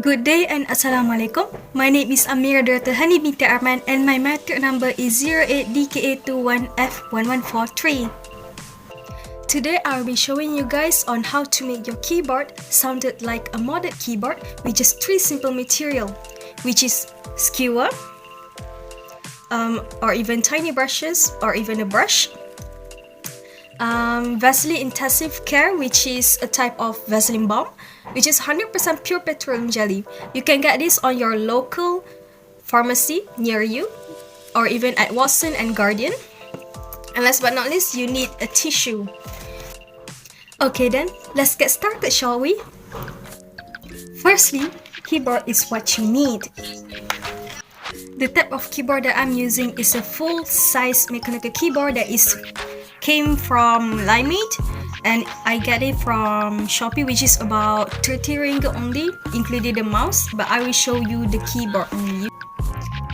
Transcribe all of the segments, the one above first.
Good day and Assalamualaikum. My name is AMIRA DURATUL HANI binti ARMAN and my matric number is 08DKA21F1143. Today I'll be showing you guys on how to make your keyboard sounded like a modded keyboard with just 3 simple material, which is skewer, or even tiny brushes, or even a brush, Vaseline Intensive Care, which is a type of Vaseline balm, which is 100% pure petroleum jelly. You can get this on your local pharmacy near you, or even at Watson and Guardian. And last but not least, you need a tissue. Okay then, let's get started, shall we? Firstly, keyboard is what you need. The type of keyboard that I'm using is a full-size mechanical keyboard that came from Limeade, and I get it from Shopee, which is about 30 ringgit only, including the mouse, but I will show you the keyboard only.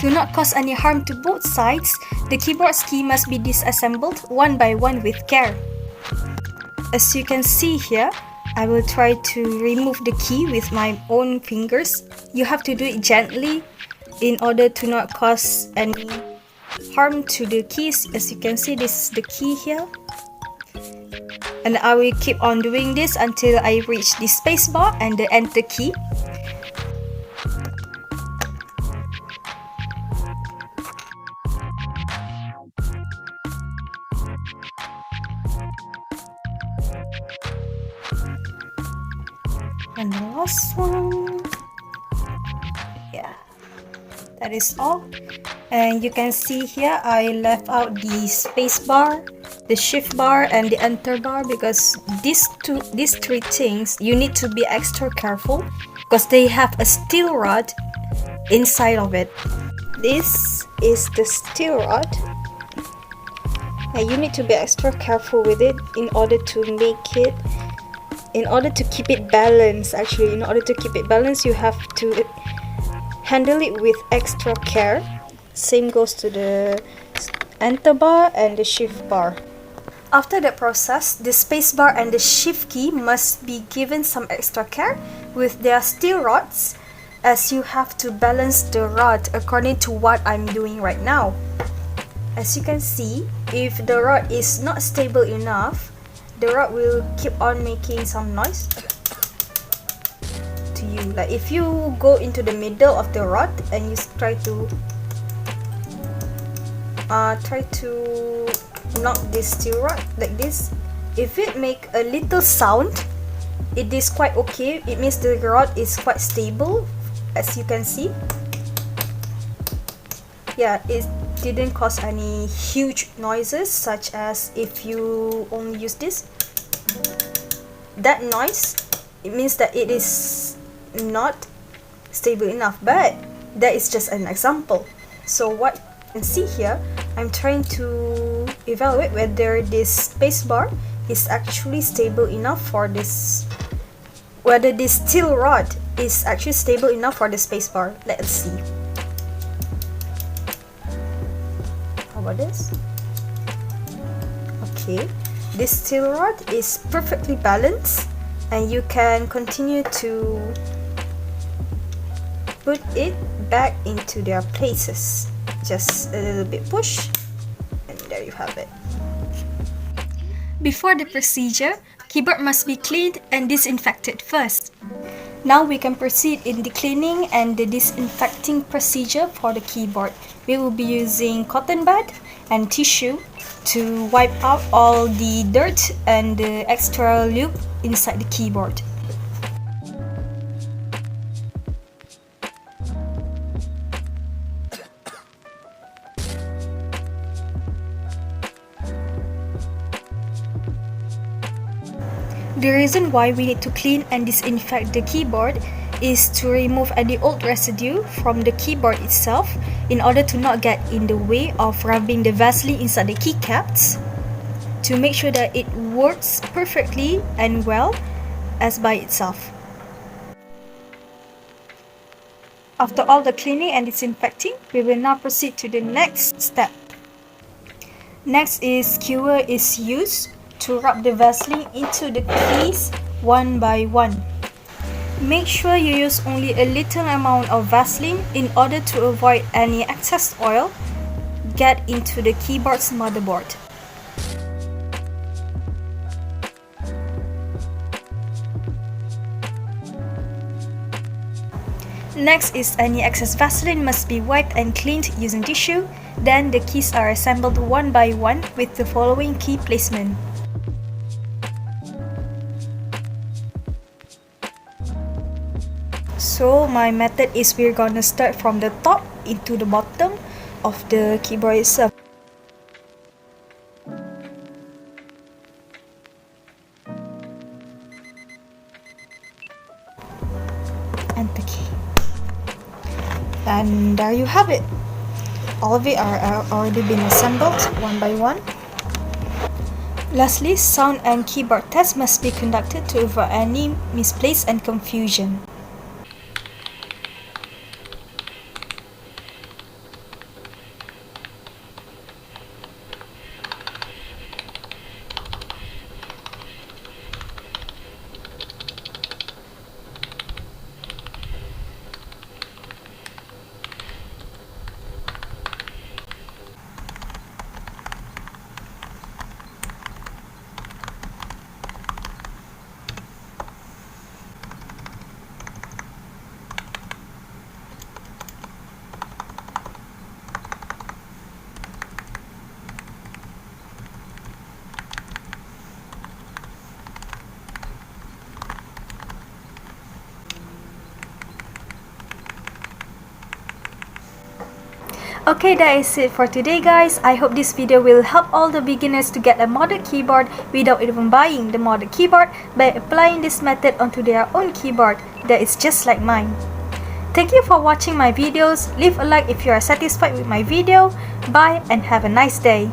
To not cause any harm to both sides, the keyboard's key must be disassembled one by one with care. As you can see here, I will try to remove the key with my own fingers. You have to do it gently in order to not cause any harm to the keys. As you can see, this is the key here. And I will keep on doing this until I reach the spacebar and the enter key. And the last one. Yeah, that is all. And you can see here I left out the space bar, the shift bar, and the enter bar, because these three things you need to be extra careful because they have a steel rod inside of it. This is the steel rod, and you need to be extra careful with it in order to keep it balanced. Actually, in order to keep it balanced, you have to handle it with extra care. Same goes to the enter bar and the shift bar. After that process, the space bar and the shift key must be given some extra care with their steel rods, as you have to balance the rod according to what I'm doing right now. As you can see, if the rod is not stable enough, the rod will keep on making some noise to you. Like if you go into the middle of the rod and you try to knock this steel rod like this, if it make a little sound, it is quite okay. It means the rod is quite stable. As you can see, yeah, it didn't cause any huge noises, such as if you only use this. That noise, it means that it is not stable enough, but that is just an example. So what you can see here, I'm trying to evaluate whether this space bar is actually stable enough for this, whether this steel rod is actually stable enough for the space bar. Let's see. How about this? Okay, this steel rod is perfectly balanced, and you can continue to put it back into their places. Just a little bit push, and there you have it. Before the procedure, keyboard must be cleaned and disinfected first. Now we can proceed in the cleaning and the disinfecting procedure for the keyboard. We will be using cotton bud and tissue to wipe out all the dirt and the extra lube inside the keyboard. The reason why we need to clean and disinfect the keyboard is to remove any old residue from the keyboard itself, in order to not get in the way of rubbing the Vaseline inside the keycaps, to make sure that it works perfectly and well as by itself. After all the cleaning and disinfecting, we will now proceed to the next step. Next is skewer is used to rub the Vaseline into the keys one by one. Make sure you use only a little amount of Vaseline in order to avoid any excess oil get into the keyboard's motherboard. Next is any excess Vaseline must be wiped and cleaned using tissue. Then the keys are assembled one by one with the following key placement. So my method is we're gonna start from the top into the bottom of the keyboard itself. Enter key. And there you have it. All of it are already been assembled one by one. Lastly, sound and keyboard tests must be conducted to avoid any misplace and confusion. Okay, that is it for today guys. I hope this video will help all the beginners to get a modded keyboard without even buying the modded keyboard by applying this method onto their own keyboard that is just like mine. Thank you for watching my videos. Leave a like if you are satisfied with my video. Bye and have a nice day.